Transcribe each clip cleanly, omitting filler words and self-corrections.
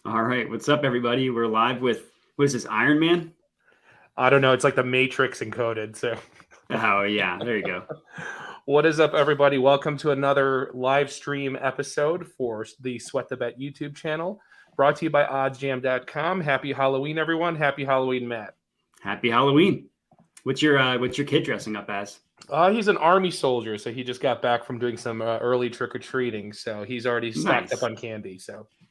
All right, what's up, everybody? We're live with what is this, Iron Man? I don't know. It's like the Matrix encoded. So, Oh yeah, there you go. what is up, everybody? Welcome to another live stream episode for the Sweat the Bet YouTube channel, brought to you by oddsjam.com. Happy Halloween, everyone. Happy Halloween, Matt. Happy Halloween. What's your kid dressing up as? He's an army soldier, so he just got back from doing some early trick or treating. So he's already stocked up Nice, on candy.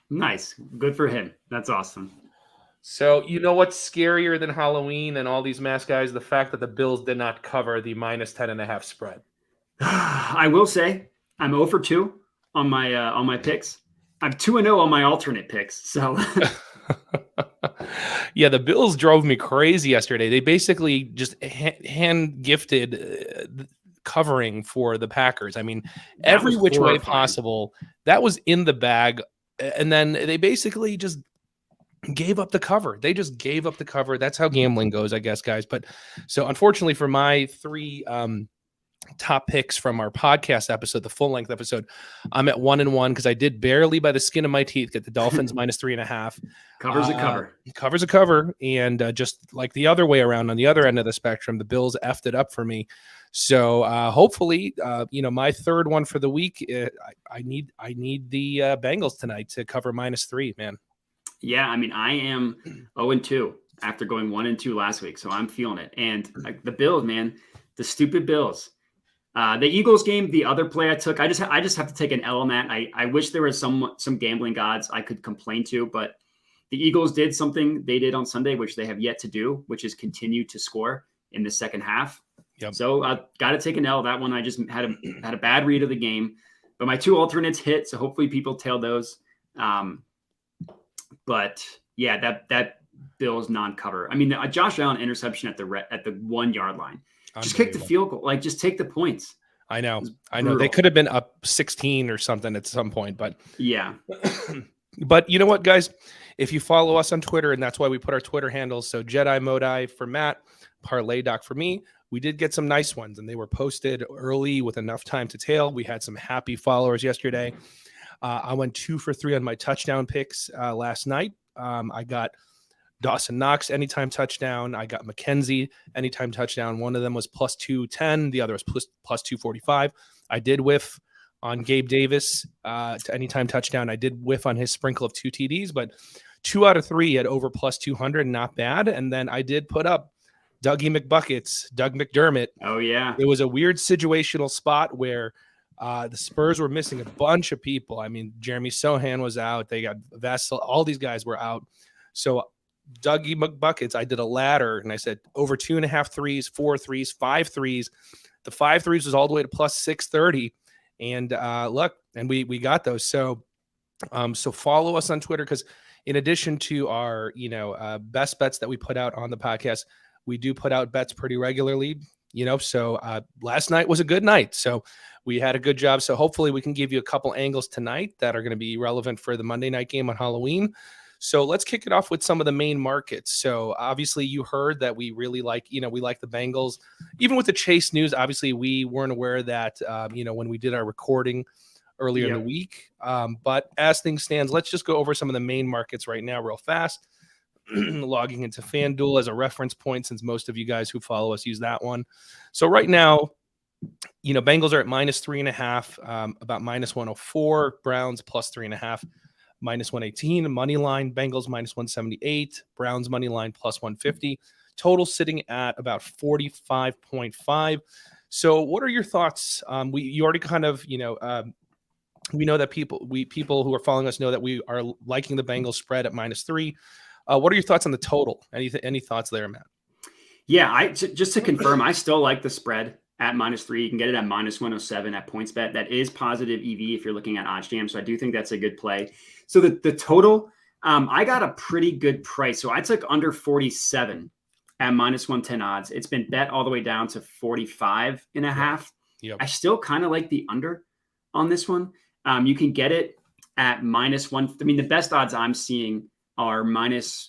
nice, good for him. That's awesome. So you know what's scarier than Halloween and all these mask guys? The fact that the Bills did not cover the minus 10.5 spread. I will say I'm 0 for 2 on my picks. I'm 2-0 on my alternate picks. So Yeah, the Bills drove me crazy yesterday. They basically just hand gifted covering for the Packers. I mean, that was every which way horrifying. possible, that was in the bag. And then they basically just gave up the cover. They just gave up the cover. That's how gambling goes, I guess, guys. But so unfortunately for my three top picks from our podcast episode, the full length episode, I'm at 1-1 because I did barely by the skin of my teeth get the Dolphins minus 3.5. Covers a cover. Covers a cover. And just like the other way around on the other end of the spectrum, the Bills effed it up for me. So hopefully, my third one for the week, I need the Bengals tonight to cover -3, man. Yeah, I mean, I am 0-2 after going 1-2 last week, so I'm feeling it. And like the Bills, man, the stupid Bills. The Eagles game, the other play I took, I just have to take an L on that. I wish there was some gambling gods I could complain to, but the Eagles did something they did on Sunday, which they have yet to do, which is continue to score in the second half. Yep. So I got to take an L. That one I just had a bad read of the game, but my two alternates hit, so hopefully people tail those. But yeah, that Bills non-cover. I mean, a Josh Allen interception at the 1 yard line. Just kick the field goal. Like, just take the points. I know. They could have been up 16 or something at some point, but yeah. But you know what, guys? If you follow us on Twitter, and that's why we put our Twitter handles, so Jedi Modai for Matt, Parlay Doc for me, we did get some nice ones, and they were posted early with enough time to tail. We had some happy followers yesterday. I went 2 for 3 on my touchdown picks last night. I got Dawson Knox anytime touchdown. I got McKenzie anytime touchdown. One of them was plus 210. The other was plus 245. I did whiff on Gabe Davis to anytime touchdown. I did whiff on his sprinkle of 2 TDs, but 2 out of 3 at over plus 200. Not bad. And then I did put up Doug McDermott. Oh, yeah. It was a weird situational spot where the Spurs were missing a bunch of people. I mean, Jeremy Sohan was out. They got Vassell. All these guys were out. So Dougie McBuckets, I did a ladder, and I said over 2.5 threes, 4 threes, 5 threes. The 5 threes was all the way to plus 630. And look, and we got those. So follow us on Twitter, because in addition to our, best bets that we put out on the podcast, we do put out bets pretty regularly. So last night was a good night. So we had a good job. So hopefully we can give you a couple angles tonight that are going to be relevant for the Monday night game on Halloween. So let's kick it off with some of the main markets. So obviously you heard that we really like, we like the Bengals. Even with the Chase news, obviously we weren't aware that, when we did our recording earlier in the week. But as things stands, let's just go over some of the main markets right now real fast. Logging into FanDuel as a reference point, since most of you guys who follow us use that one. So right now, Bengals are at -3.5, about -104. Browns plus 3.5, -118. Money line, Bengals -178. Browns money line plus 150. Total sitting at about 45.5. So what are your thoughts? You already kind of, we know that people who are following us know that we are liking the Bengals spread at -3. What are your thoughts on the total? Any thoughts there, Matt? Yeah, just to confirm, I still like the spread at -3. You can get it at -107 at PointsBet. That is positive EV if you're looking at OddsJam. So I do think that's a good play. So the total, I got a pretty good price. So I took under 47 at -110 odds. It's been bet all the way down to 45.5. Yep. I still kind of like the under on this one. You can get it at -1. I mean, the best odds I'm seeing are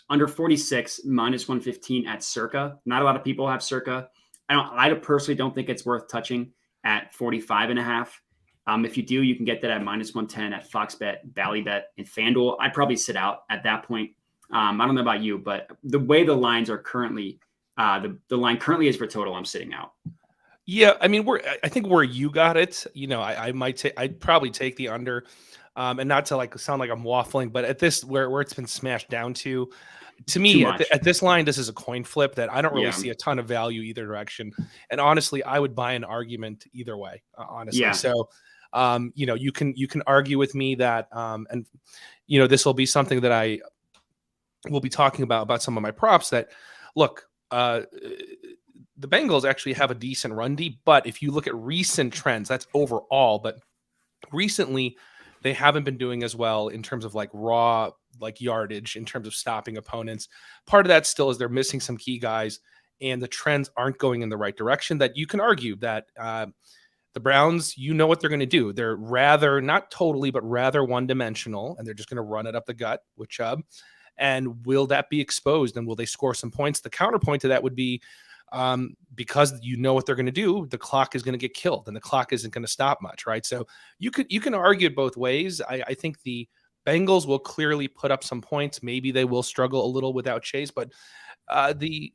under 46, -115 at Circa. Not a lot of people have Circa. I personally don't think it's worth touching at 45.5. If you do, you can get that at -110 at Fox Bet, Ballybet, and FanDuel. I'd probably sit out at that point. I don't know about you, but the way the lines are currently, the line currently is for total, I'm sitting out. Yeah, I mean, I think where you got it, I'd probably take the under, and not to like sound like I'm waffling, but at this where it's been smashed down to Too me much. at this line, this is a coin flip that I don't really Yeah. see a ton of value either direction. And honestly, I would buy an argument either way. Honestly, Yeah. so you can argue with me that, and this will be something that I will be talking about some of my props. That look, the Bengals actually have a decent run D, but if you look at recent trends, that's overall. But recently, they haven't been doing as well in terms of like raw like yardage in terms of stopping opponents. Part of that still is they're missing some key guys, and the trends aren't going in the right direction. That you can argue that the Browns, what they're going to do. They're rather not totally, but rather one-dimensional, and they're just going to run it up the gut with Chubb. And will that be exposed? And will they score some points? The counterpoint to that would be, because what they're going to do, the clock is going to get killed and the clock isn't going to stop much, right? So you can argue it both ways. I think the Bengals will clearly put up some points. Maybe they will struggle a little without Chase, but the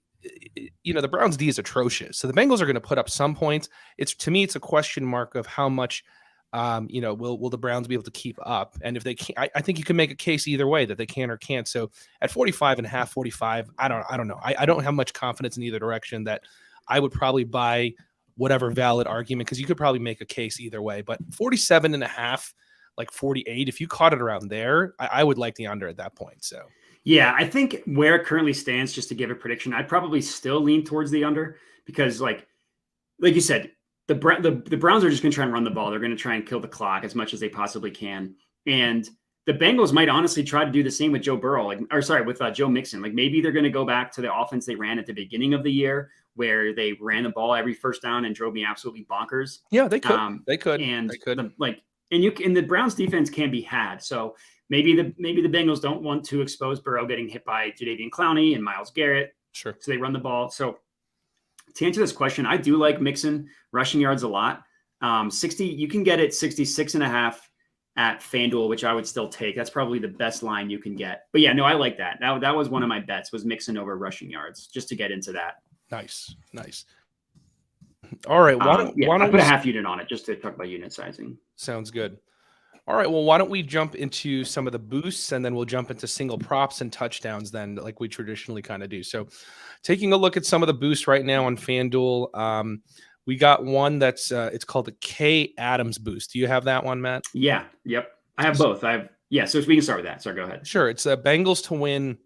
Browns D is atrocious. So the Bengals are going to put up some points. To me, it's a question mark of how much will the Browns be able to keep up? And if they can't, I think you can make a case either way that they can or can't. So at 45.5, 45, I don't know. I don't have much confidence in either direction. That I would probably buy whatever valid argument, because you could probably make a case either way. But 47.5, like 48, if you caught it around there, I would like the under at that point. So yeah, I think where it currently stands, just to give a prediction, I'd probably still lean towards the under, because like you said, the Browns are just going to try and run the ball. They're going to try and kill the clock as much as they possibly can. And the Bengals might honestly try to do the same with Joe Burrow, with Joe Mixon. Like maybe they're going to go back to the offense they ran at the beginning of the year, where they ran the ball every first down and drove me absolutely bonkers. Yeah, they could. And they could. The Browns defense can be had. So maybe the Bengals don't want to expose Burrow getting hit by Jadeveon Clowney and Myles Garrett. Sure. So they run the ball. So to answer this question, I do like Mixon rushing yards a lot. 60, you can get it 66.5 at FanDuel, which I would still take. That's probably the best line you can get. But yeah, no, I like that. That was one of my bets, was Mixon over rushing yards, just to get into that. Nice. All right. Why don't I put a half unit on it just to talk about unit sizing. Sounds good. All right. Well, why don't we jump into some of the boosts, and then we'll jump into single props and touchdowns then, like we traditionally kind of do. So taking a look at some of the boosts right now on FanDuel, we got one that's it's called the K Adams boost. Do you have that one, Matt? Yeah. Yep. I have both. So we can start with that. So go ahead. Sure. It's Bengals to win,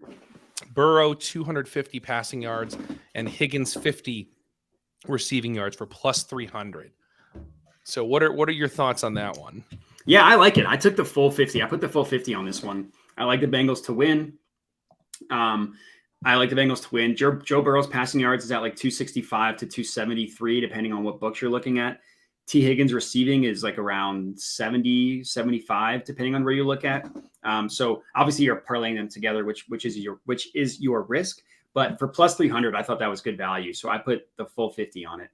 Burrow 250 passing yards, and Higgins 50 receiving yards for plus 300. So what are your thoughts on that one? Yeah, I like it. I took the full 50. I put the full 50 on this one. I like the Bengals to win. I like the Bengals to win. Joe Burrow's passing yards is at like 265 to 273, depending on what books you're looking at. T. Higgins receiving is like around 70, 75, depending on where you look at. So obviously you're parlaying them together, which is your risk. But for plus 300, I thought that was good value. So I put the full 50 on it.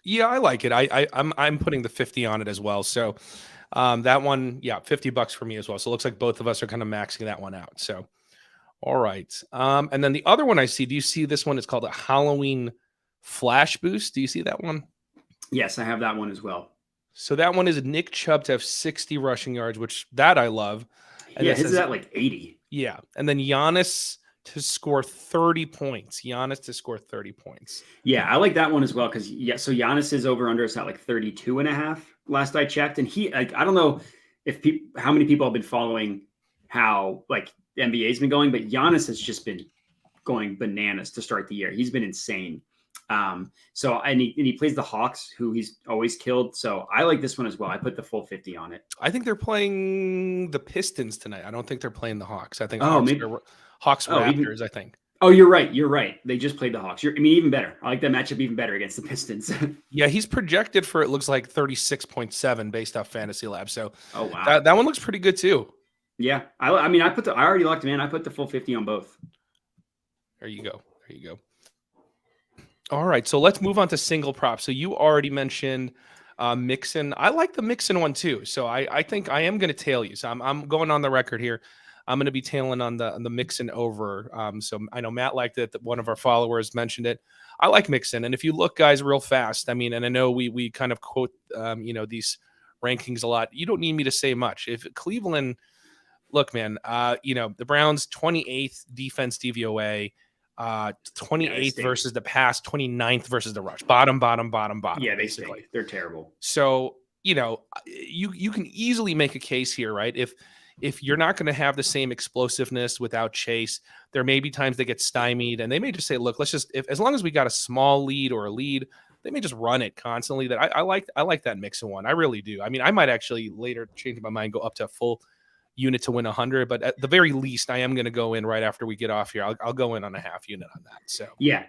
Yeah, I like it. I'm putting the 50 on it as well. So that one, yeah, $50 for me as well. So it looks like both of us are kind of maxing that one out. So, all right. And then the other one I see, do you see this one? It's called a Halloween Flash Boost. Do you see that one? Yes, I have that one as well. So that one is Nick Chubb to have 60 rushing yards, which that I love. And his is at like 80. Yeah. And then Giannis to score 30 points. Giannis to score 30 points. Yeah, I like that one as well, because so Giannis is over under is at like 32.5 last I checked. And I don't know how many people have been following how like the NBA's been going, but Giannis has just been going bananas to start the year. He's been insane. And he plays the Hawks, who he's always killed. So I like this one as well. I put the full 50 on it. I think they're playing the Pistons tonight. I don't think they're playing the Hawks. I think Hawks Raptors, I think. Oh, you're right. They just played the Hawks. Even better. I like that matchup even better against the Pistons. Yeah, he's projected for, it looks like 36.7 based off Fantasy Lab. So oh wow, that one looks pretty good too. Yeah, I already locked him in. I put the full 50 on both. There you go. All right, so let's move on to single props. So you already mentioned Mixon, I like the Mixon one too. So I think I am going to tail you. So I'm going on the record here. I'm going to be tailing on the Mixon over. So I know Matt liked it. That one of our followers mentioned it. I like Mixon, and if you look, guys, real fast. I mean, and I know we kind of quote these rankings a lot. You don't need me to say much. If Cleveland, look, man, the Browns 28th defense DVOA. 28th versus the pass, 29th versus the rush. Bottom. Yeah, basically. They're terrible. So, you can easily make a case here, right? If you're not going to have the same explosiveness without Chase, there may be times they get stymied, and they may just say, look, let's just, as long as we got a small lead or a lead, they may just run it constantly. That I like that Mixon one. I really do. I mean, I might actually later change my mind, go up to a full unit to win 100, but at the very least, I am going to go in right after we get off here. I'll go in on a half unit on that. So yeah,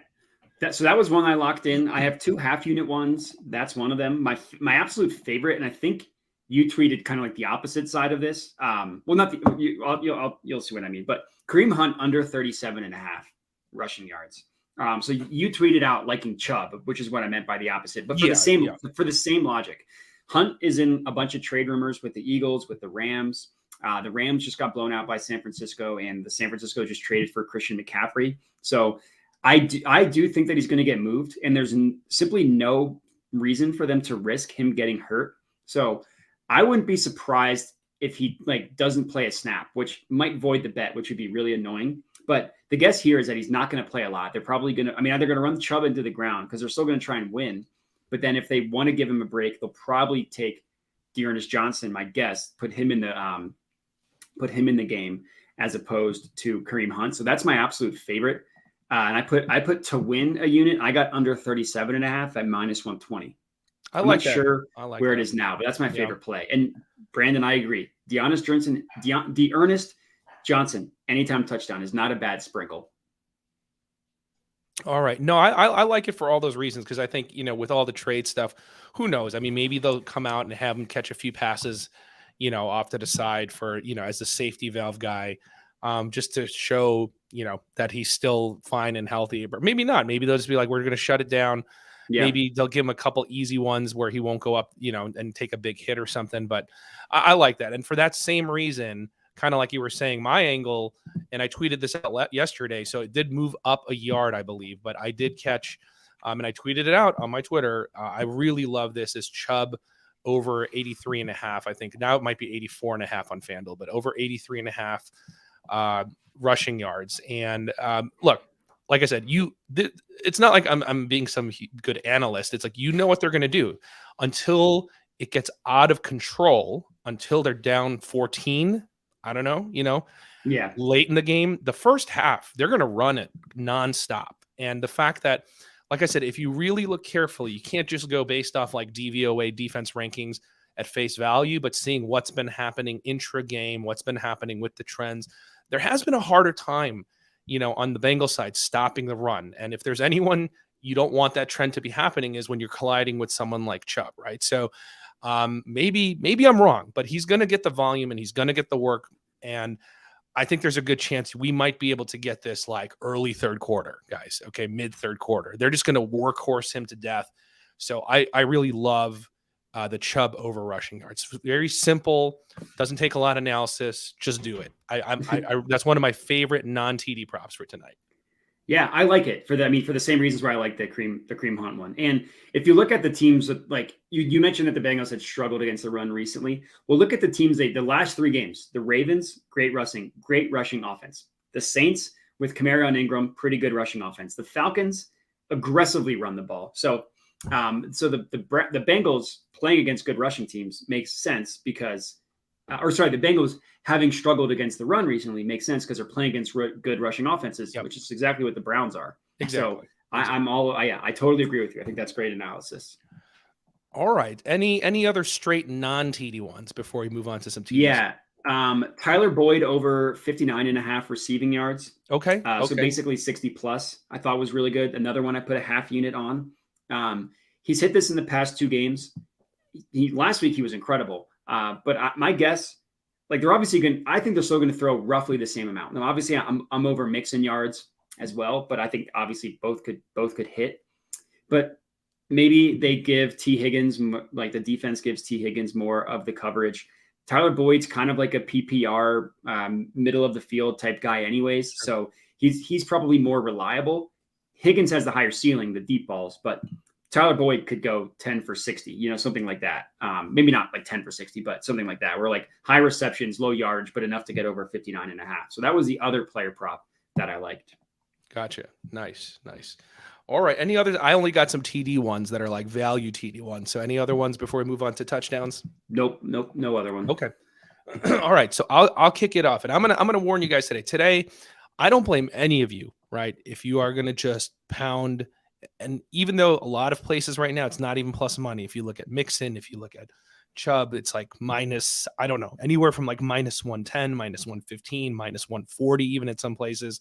that was one I locked in. I have 2 half unit ones. That's one of them. My absolute favorite, and I think you tweeted kind of like the opposite side of this. Well, not you'll see what I mean, but Kareem Hunt under 37.5 rushing yards. So you tweeted out liking Chubb, which is what I meant by the opposite, but for the same logic. Hunt is in a bunch of trade rumors with the Eagles, with the Rams. The Rams just got blown out by San Francisco, and the San Francisco just traded for Christian McCaffrey. So I do think that he's going to get moved, and there's simply no reason for them to risk him getting hurt. So I wouldn't be surprised if he doesn't play a snap, which might void the bet, which would be really annoying. But the guess here is that he's not going to play a lot. They're probably going to, either going to run Chubb into the ground because they're still going to try and win. But then if they want to give him a break, they'll probably take Dearness Johnson, my guess, put him in the game as opposed to Kareem Hunt. So that's my absolute favorite. And I put to win a unit. I got under 37.5 at -120. I'm not sure where it is now, but that's my favorite play. And Brandon, I agree. Dearness Johnson, anytime touchdown is not a bad sprinkle. All right. No, I like it for all those reasons, because I think, with all the trade stuff, who knows? I mean, maybe they'll come out and have him catch a few passes, off to the side for, as the safety valve guy, just to show, that he's still fine and healthy. But maybe not. Maybe they'll just be like, we're going to shut it down. Yeah. Maybe they'll give him a couple easy ones where he won't go up, and take a big hit or something. But I like that. And for that same reason, kind of like you were saying, my angle, and I tweeted this out yesterday, so it did move up a yard, I believe, but I did catch, and I tweeted it out on my Twitter. I really love this as Chubb over 83.5. I think now it might be 84.5 on FanDuel, but over 83.5 rushing yards. And look, like I said, it's not like I'm being some good analyst. It's like, what they're going to do until it gets out of control, until they're down 14. I don't know, late in the game, the first half, they're going to run it nonstop. And the fact that, like I said, if you really look carefully, you can't just go based off like DVOA defense rankings at face value, but seeing what's been happening intra-game, what's been happening with the trends. There has been a harder time, on the Bengals side, stopping the run. And if there's anyone you don't want that trend to be happening, is when you're colliding with someone like Chubb, right? So maybe I'm wrong, but he's going to get the volume and he's going to get the work. And I think there's a good chance we might be able to get this like early third quarter, guys. Okay, mid third quarter. They're just going to workhorse him to death. So I really love the Chubb over rushing yards. It's very simple. Doesn't take a lot of analysis. Just do it. I that's one of my favorite non-TD props for tonight. Yeah, I like it for the same reasons why I like the Kareem Hunt one. And if you look at the teams that, like you mentioned that the Bengals had struggled against the run recently. Well, look at the teams the last 3 games. The Ravens, great rushing offense. The Saints with Kamara and Ingram, pretty good rushing offense. The Falcons aggressively run the ball. So the Bengals playing against good rushing teams makes sense because the Bengals having struggled against the run recently makes sense because they're playing against good rushing offenses, which is exactly what the Browns are. Exactly. So I totally agree with you. I think that's great analysis. All right. Any other straight non-TD ones before we move on to some TDs? Yeah. Tyler Boyd over 59.5 receiving yards. Okay. So basically 60 plus, I thought was really good. Another one I put a half unit on. He's hit this in the past 2 games. Last week he was incredible. But my guess, they're obviously I think they're still going to throw roughly the same amount. Now, obviously I'm over Mixon yards as well, but I think obviously both could hit. But maybe they give T. Higgins, like the defense gives T. Higgins more of the coverage. Tyler Boyd's kind of like a PPR middle of the field type guy anyways. Sure. So he's probably more reliable. Higgins has the higher ceiling, the deep balls, but Tyler Boyd could go 10 for 60, something like that. Maybe not like 10 for 60, but something like that. Where like high receptions, low yardage, but enough to get over 59.5. So that was the other player prop that I liked. Gotcha. Nice. All right. Any others? I only got some TD ones that are like value TD ones. So any other ones before we move on to touchdowns? Nope. No other one. Okay. All right. So I'll kick it off, and I'm gonna warn you guys today. Today, I don't blame any of you, right? If you are gonna just pound, and even though a lot of places right now it's not even plus money. If you look at Mixon, if you look at Chubb, it's like minus, I don't know, anywhere from like minus 110, minus 115, minus 140, even at some places.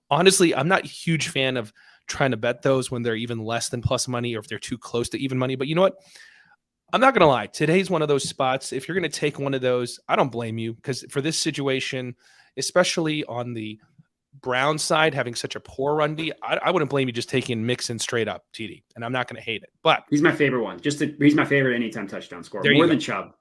Honestly, I'm not a huge fan of trying to bet those when they're even less than plus money or if they're too close to even money. But you know what? I'm not going to lie. Today's one of those spots. If you're going to take one of those, I don't blame you, because for this situation, especially on the Brown side, having such a poor run D, I wouldn't blame you just taking Mixon straight up TD, and I'm not going to hate it. But he's my favorite one. He's my favorite anytime touchdown scorer, more than Chubb.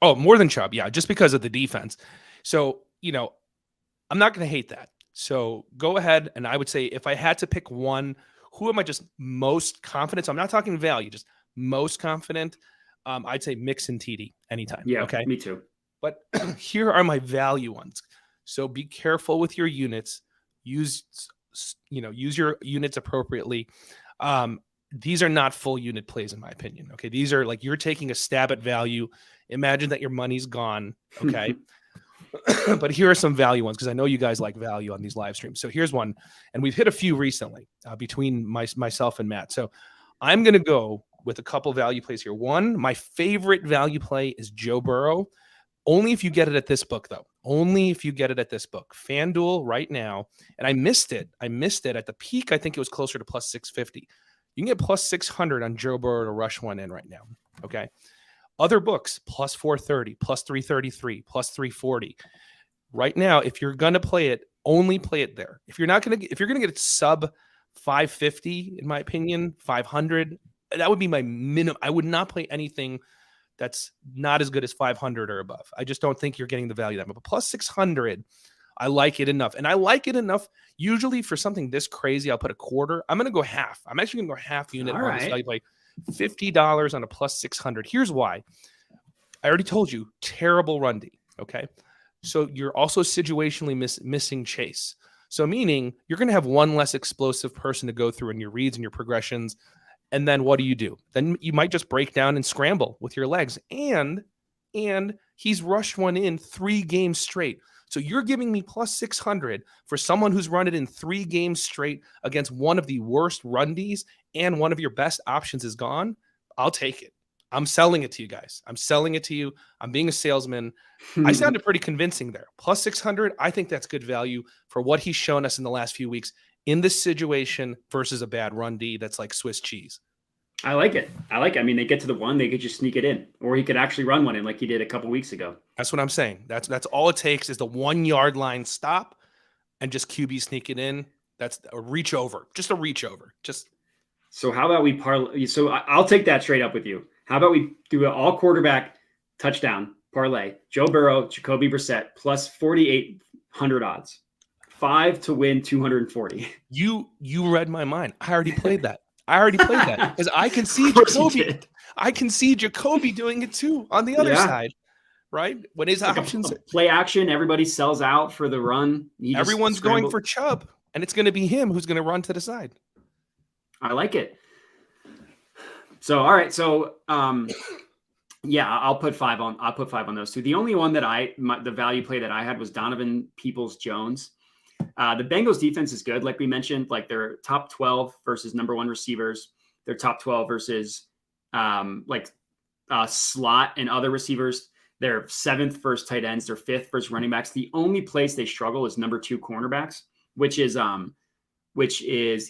Oh, more than Chubb, yeah, just because of the defense. So I'm not going to hate that. So go ahead, and I would say if I had to pick one, who am I just most confident? So I'm not talking value, just most confident. I'd say Mixon TD anytime. Yeah, okay, me too. But here are my value ones. So be careful with your units. Use your units appropriately. These are not full unit plays, in my opinion. Okay, these are like you're taking a stab at value. Imagine that your money's gone. Okay. But here are some value ones, because I know you guys like value on these live streams. So here's one, and we've hit a few recently between myself and Matt. So I'm going to go with a couple value plays here. One, my favorite value play is Joe Burrow. Only if you get it at this book, though. Only if you get it at this book. FanDuel right now, and I missed it at the peak. I think it was closer to plus 650. You can get plus 600 on Joe Burrow to rush one in right now. Okay. Other books, plus 430, plus 333, plus 340. Right now, if you're going to play it, only play it there. If you're going to get it sub 550, in my opinion, 500, that would be my minimum. I would not play anything that's not as good as 500 or above. I just don't think you're getting the value that much. But plus 600, I like it enough. And I like it enough. Usually for something this crazy, I'll put a quarter. I'm going to go half. I'm actually going to go half unit on this value play. $50 on a plus 600. Here's why. I already told you, terrible run D. Okay. So you're also situationally missing Chase. So meaning you're going to have one less explosive person to go through in your reads and your progressions. And then what do? Then you might just break down and scramble with your legs. And he's rushed one in 3 games straight. So you're giving me plus 600 for someone who's run it in 3 games straight against one of the worst run Ds, and one of your best options is gone. I'll take it. I'm selling it to you guys. I'm selling it to you. I'm being a salesman. I sounded pretty convincing there. Plus 600, I think that's good value for what he's shown us in the last few weeks in this situation versus a bad run D that's like Swiss cheese. I like it. I mean, they get to the one, they could just sneak it in, or he could actually run one in like he did a couple weeks ago. That's what I'm saying. That's all it takes is the 1 yard line stop and just QB sneak it in. That's a reach over. Just a reach over. So how about we parlay? So I'll take that straight up with you. How about we do an all quarterback touchdown parlay? Joe Burrow, Jacoby Brissett plus 4,800 odds. 5 to win 240. You read my mind. I already played that. Because I can see Jacoby. I can see Jacoby doing it too on the other side, right? When his options play action, everybody sells out for the run. Everyone's going for Chubb, and it's going to be him who's going to run to the side. I like it. So all right, so I'll put 5 on. I'll put 5 on those two. The only one that the value play that I had was Donovan Peoples-Jones. The Bengals defense is good. Like we mentioned, like they're top 12 versus number 1 receivers. They're top 12 versus slot and other receivers. They're 7th versus tight ends. They're 5th versus running backs. The only place they struggle is number 2 cornerbacks, which is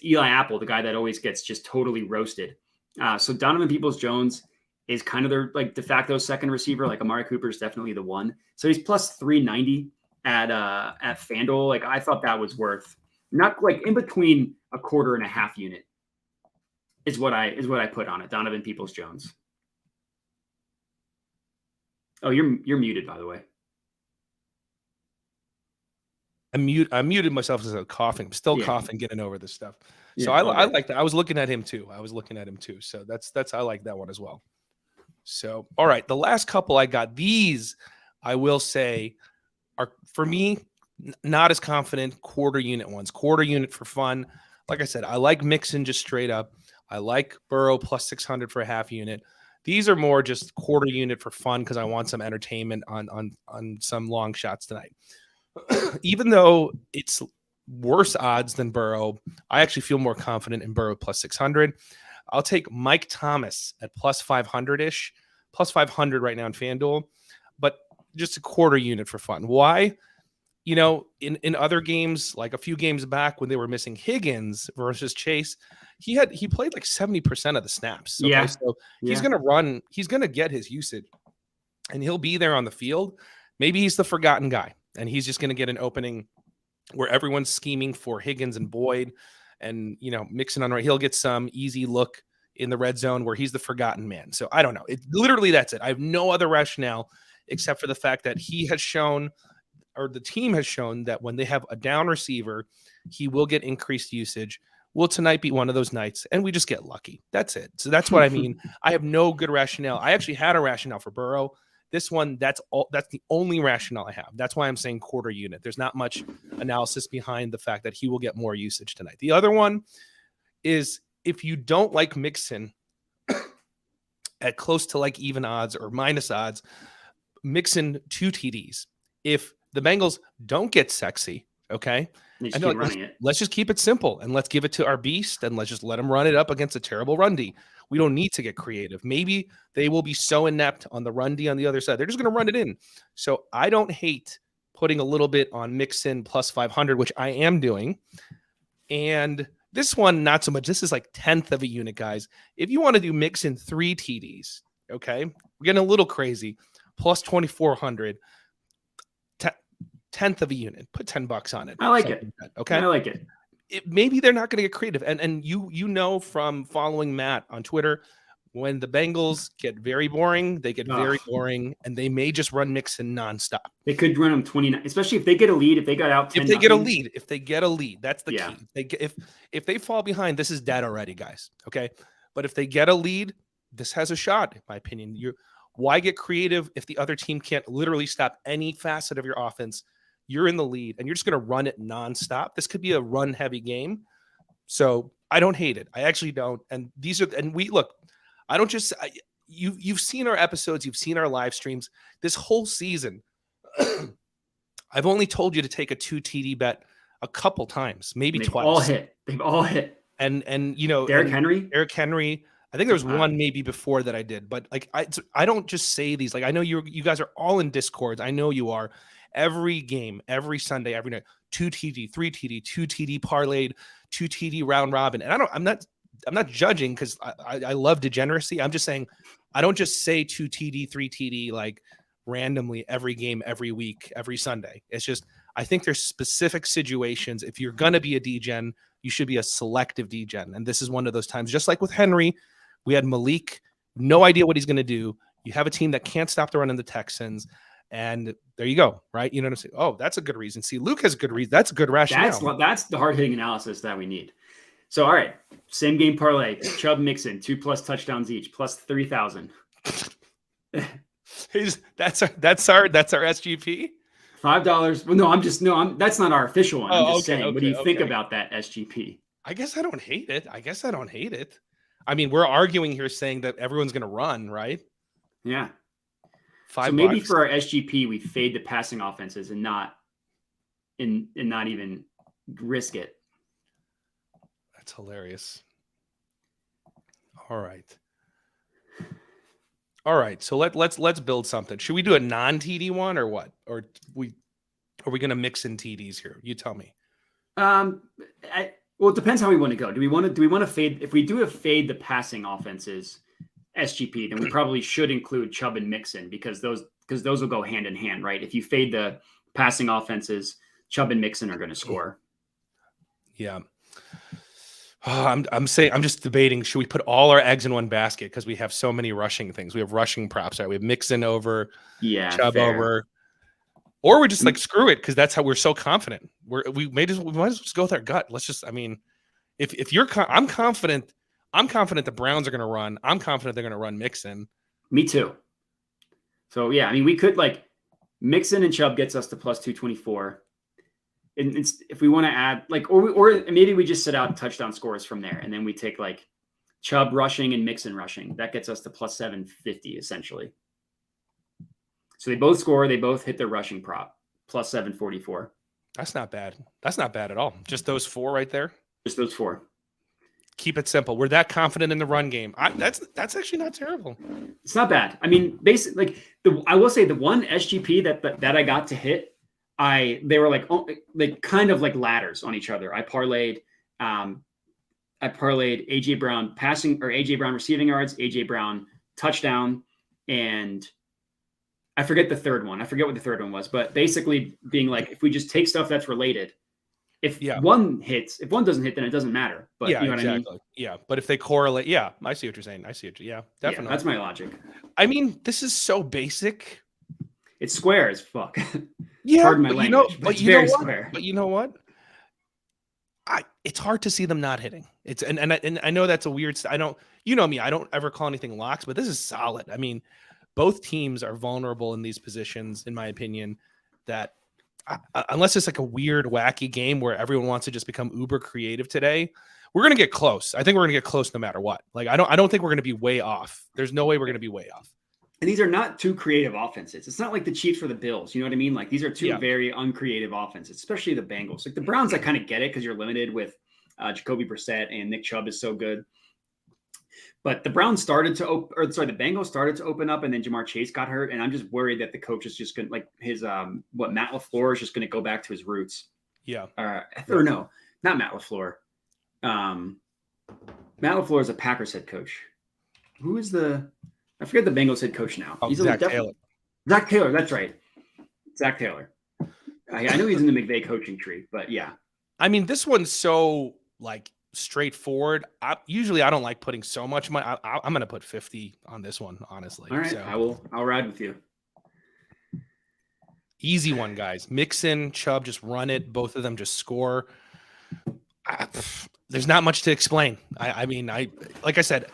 Eli Apple, the guy that always gets just totally roasted. So Donovan Peoples-Jones is kind of their like de facto second receiver. Like Amari Cooper is definitely the one. So he's plus 390 at FanDuel. Like I thought that was worth not like in between a quarter and a half unit. is what I put on it. Donovan Peoples-Jones. Oh, you're muted, by the way. I muted myself as I was coughing. I'm still coughing, getting over this stuff. So Yeah, I like that. I was looking at him too. So that's I like that one as well. So all right, the last couple I got, these I will say are for me not as confident quarter unit ones. Quarter unit for fun. Like I said, I like Mixon just straight up. I like Burrow plus 600 for a half unit. These are more just quarter unit for fun because I want some entertainment on some long shots tonight. Even though it's worse odds than Burrow, I actually feel more confident in Burrow plus 600. I'll take Mike Thomas at plus 500-ish, plus 500 right now in FanDuel, but just a quarter unit for fun. Why? You know, in other games, like a few games back when they were missing Higgins versus Chase, he played like 70% of the snaps. Okay? So he's going to get his usage and he'll be there on the field. Maybe he's the forgotten guy and he's just going to get an opening where everyone's scheming for Higgins and Boyd and, you know, Mixon on right. He'll get some easy look in the red zone where he's the forgotten man. So I don't know. Literally, that's it. I have no other rationale except for the fact that he has shown, or the team has shown, that when they have a down receiver, he will get increased usage. Will tonight be one of those nights? And we just get lucky. That's it. So that's what I mean. I have no good rationale. I actually had a rationale for Burrow. This one, that's the only rationale I have. That's why I'm saying quarter unit. There's not much analysis behind the fact that he will get more usage tonight. The other one is if you don't like Mixon at close to like even odds or minus odds, Mixon 2 TDs. If the Bengals don't get sexy, okay, let's just keep it simple and let's give it to our beast and let's just let him run it up against a terrible run D. We don't need to get creative. Maybe they will be so inept on the run D on the other side. They're just going to run it in. So I don't hate putting a little bit on Mixon plus 500, which I am doing. And this one, not so much. This is like 10th of a unit, guys. If you want to do Mixon 3 TDs, okay, we're getting a little crazy. Plus 2,400, 10th of a unit. Put $10 on it. I like it. Okay, I like it. Maybe they're not going to get creative. And you know from following Matt on Twitter, when the Bengals get very boring, they get very boring, and they may just run Mixon nonstop. They could run them 29, especially if they get a lead. If they got out 10, if they get a lead, that's the key. If they fall behind, this is dead already, guys. Okay, but if they get a lead, this has a shot, in my opinion. Why get creative if the other team can't literally stop any facet of your offense? You're in the lead and you're just going to run it nonstop. This could be a run heavy game. So I don't hate it. I actually don't. And I don't just, you've seen our episodes. You've seen our live streams this whole season. I've only told you to take a 2 TD bet a couple times, maybe twice. They've all hit. And you know, Derrick Henry. I think there was one maybe before that I did, but like I don't just say these. Like I know you guys are all in Discords. I know you are. Every game, every Sunday, every night, 2 TD, 3 TD, 2 TD parlayed, 2 TD round robin. And I'm not judging because I love degeneracy. I'm just saying I don't just say 2 TD, 3 TD like randomly every game, every week, every Sunday. It's just I think there's specific situations. If you're gonna be a degen, you should be a selective degen. And this is one of those times, just like with Henry. We had Malik, no idea what he's going to do. You have a team that can't stop the run in the Texans, and there you go, right? You know what I'm saying? Oh, that's a good reason. See, Luke has a good reason. That's a good rationale. That's the hard-hitting analysis that we need. So, all right, same game parlay. Chubb, Mixon, 2+ touchdowns each, plus 3,000. That's our SGP. $5. Well, that's not our official one. I'm just saying. Okay, what do you think about that SGP? I guess I don't hate it. I mean, we're arguing here saying that everyone's going to run, right? Yeah. $5. So maybe for our SGP, we fade the passing offenses and not even risk it. That's hilarious. All right. So let's build something. Should we do a non-TD one or what? Or are we going to mix in TDs here? You tell me. Well, it depends how we want to go. Do we want to fade? If we do a fade the passing offenses SGP, then we probably should include Chubb and Mixon because those will go hand in hand, right? If you fade the passing offenses, Chubb and Mixon are going to score. Yeah. I'm saying I'm just debating. Should we put all our eggs in one basket because we have so many rushing things? We have rushing props, right? We have Mixon over, Yeah, Chubb fair. over, or we're just like screw it because that's how we're so confident. We might as well just go with our gut. Let's just. I mean, if you're, I'm confident. I'm confident the Browns are going to run. I'm confident they're going to run Mixon. Me too. So yeah, I mean, we could like Mixon and Chubb gets us to plus 224. And if we want to add like, or maybe we just set out touchdown scores from there, and then we take like Chubb rushing and Mixon rushing. That gets us to plus 750 essentially. So they both score. They both hit their rushing prop plus 744. That's not bad. That's not bad at all. Just those 4 right there. Just those 4. Keep it simple. We're that confident in the run game. That's actually not terrible. It's not bad. I mean, basically, like I will say the one SGP that I got to hit, they were like kind of like ladders on each other. I parlayed AJ Brown passing or AJ Brown receiving yards, AJ Brown touchdown, and I forget the third one. I forget what the third one was, but basically being like, if we just take stuff that's related, if one doesn't hit, then it doesn't matter. But yeah, you know what exactly. I mean? Yeah, but if they correlate, yeah, I see what you're saying. Yeah, definitely. Yeah, that's my logic. I mean, this is so basic. It's square as fuck. Yeah, Pardon my language, but you know what? Square. But you know what? It's hard to see them not hitting. It's and I know that's a weird. I don't. You know me. I don't ever call anything locks, but this is solid. I mean, both teams are vulnerable in these positions, in my opinion. That unless it's like a weird, wacky game where everyone wants to just become uber creative today, we're gonna get close. I think we're gonna get close no matter what. Like I don't think we're gonna be way off. There's no way we're gonna be way off. And these are not two creative offenses. It's not like the Chiefs or the Bills. You know what I mean? Like these are two very uncreative offenses, especially the Bengals. Like the Browns, I kind of get it because you're limited with Jacoby Brissett and Nick Chubb is so good. But the Browns started to the Bengals started to open up, and then Jamar Chase got hurt. And I'm just worried that the coach is just going to Matt LaFleur is just going to go back to his roots. Yeah. Or no, not Matt LaFleur. Matt LaFleur is a Packers head coach. Who is I forget the Bengals head coach now. He's Zach Taylor. Zach Taylor, that's right. Zach Taylor. I know he's in the McVay coaching tree, but yeah. I mean, this one's so like straightforward. Usually I don't like putting so much money. I'm going to put 50 on this one, honestly. All right, so. I'll ride with you. Easy one, guys. Mixon, Chubb, just run it. Both of them just score. There's not much to explain. I mean, like I said,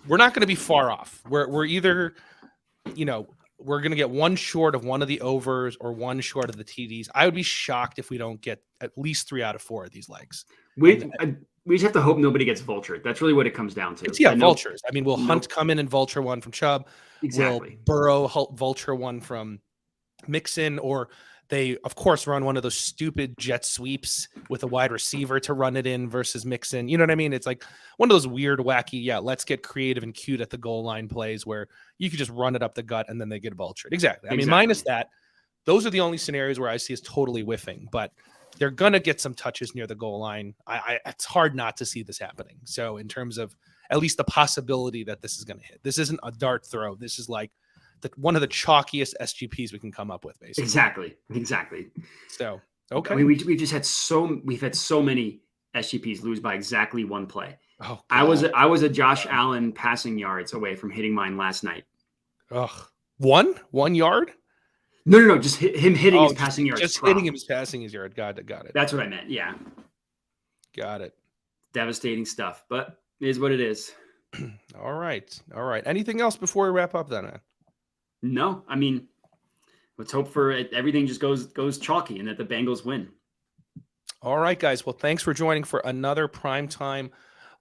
we're not going to be far off. We're either, we're going to get one short of one of the overs or one short of the TDs. I would be shocked if we don't get at least 3 out of 4 of these legs. We just have to hope nobody gets vultured. That's really what it comes down to. It's, vultures. I mean, will Hunt come in and vulture one from Chubb? Exactly. Will Burrow vulture one from Mixon? Or they, of course, run one of those stupid jet sweeps with a wide receiver to run it in versus Mixon. You know what I mean? It's like one of those weird, wacky, let's get creative and cute at the goal line plays where you could just run it up the gut and then they get vultured. Exactly. I mean, minus that, those are the only scenarios where I see is totally whiffing, but they're going to get some touches near the goal line. It's hard not to see this happening. So in terms of at least the possibility that this is going to hit, this isn't a dart throw. This is like one of the chalkiest SGPs we can come up with, basically. Exactly. So, okay. I mean, we've had so many SGPs lose by exactly one play. Oh, God. I was a Josh Allen passing yards away from hitting mine last night. Ugh. 1 yard? No, just him hitting his passing yards. Just hitting him his passing his yard. Got it. That's what I meant. Yeah. Got it. Devastating stuff, but it is what it is. All right. Anything else before we wrap up then, man? No, I mean, let's hope for it. Everything just goes chalky and that the Bengals win. All right, guys. Well, thanks for joining for another primetime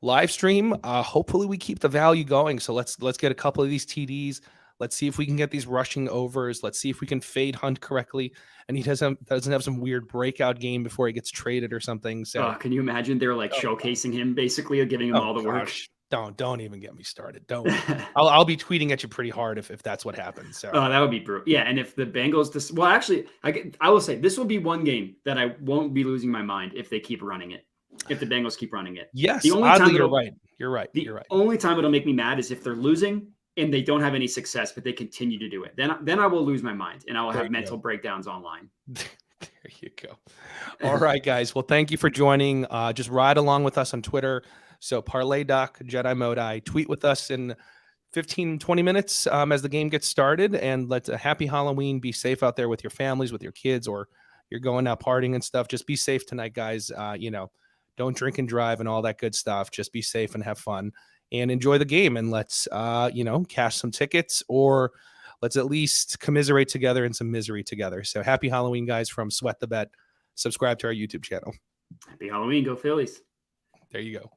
live stream. Hopefully we keep the value going. So let's get a couple of these TDs. Let's see if we can get these rushing overs. Let's see if we can fade Hunt correctly. And he doesn't have some weird breakout game before he gets traded or something. So can you imagine they're like showcasing him, basically giving him all the work? Don't even get me started. Don't. I'll be tweeting at you pretty hard if that's what happens. So that would be brutal. Yeah, and if the Bengals, actually, I will say this will be one game that I won't be losing my mind if they keep running it. If the Bengals keep running it, yes. The only time you're right. The only time it'll make me mad is if they're losing and they don't have any success, but they continue to do it. Then I will lose my mind and I will have mental breakdowns online. There you go. All right, guys. Well, thank you for joining. Just ride along with us on Twitter. So Parlay Doc, Jedi Modai, tweet with us in 15, 20 minutes as the game gets started. And let's a happy Halloween. Be safe out there with your families, with your kids, or you're going out partying and stuff. Just be safe tonight, guys. Don't drink and drive and all that good stuff. Just be safe and have fun and enjoy the game. And let's, cash some tickets, or let's at least commiserate together in some misery together. So happy Halloween, guys, from Sweat the Bet. Subscribe to our YouTube channel. Happy Halloween. Go Phillies. There you go.